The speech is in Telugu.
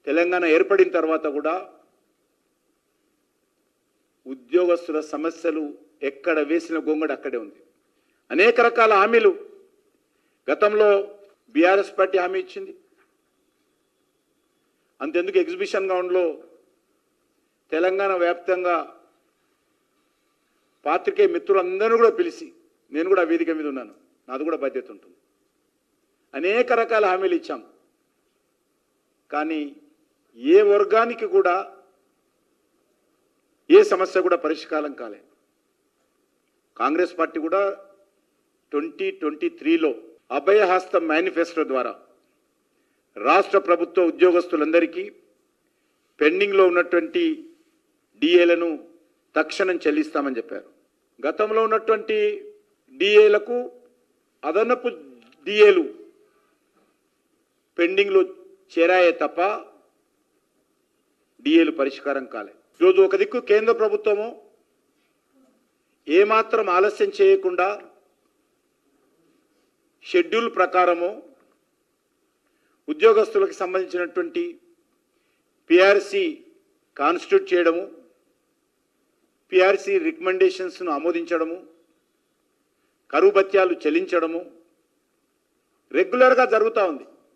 తెలంగాణ ఏర్పడిన తర్వాత కూడా ఉద్యోగస్తుల సమస్యలు ఎక్కడ వేసిన గొంగడి అక్కడే ఉంది. అనేక రకాల హామీలు గతంలో బీఆర్ఎస్ పార్టీ హామీ ఇచ్చింది. అంతెందుకు ఎగ్జిబిషన్ గ్రౌండ్లో తెలంగాణ వ్యాప్తంగా పాత్రికేయ మిత్రులందరూ కూడా పిలిచి, నేను కూడా వేదిక మీద ఉన్నాను, నాది కూడా బాధ్యత ఉంటుంది. అనేక రకాల హామీలు ఇచ్చాం, కానీ ఏ వర్గానికి కూడా ఏ సమస్య కూడా పరిష్కారం కాలే. కాంగ్రెస్ పార్టీ కూడా 2023లో అభయహస్తం మేనిఫెస్టో ద్వారా రాష్ట్ర ప్రభుత్వ ఉద్యోగస్తులందరికీ పెండింగ్లో ఉన్నటువంటి డిఏలను తక్షణం చెల్లిస్తామని చెప్పారు. గతంలో ఉన్నటువంటి డిఏలకు అదనపు డిఏలు పెండింగ్లో చేరాయే తప్ప డిఏలు పరిష్కారం కాలే. ఈరోజు ఒక దిక్కు కేంద్ర ప్రభుత్వము ఏమాత్రం ఆలస్యం చేయకుండా షెడ్యూల్ ప్రకారము ఉద్యోగస్తులకు సంబంధించినటువంటి పిఆర్సి కాన్స్టిట్యూట్ చేయడము, పిఆర్సి రికమెండేషన్స్ను ఆమోదించడము, కరువు భత్యాలు చెల్లించడము రెగ్యులర్గా జరుగుతూ ఉంది.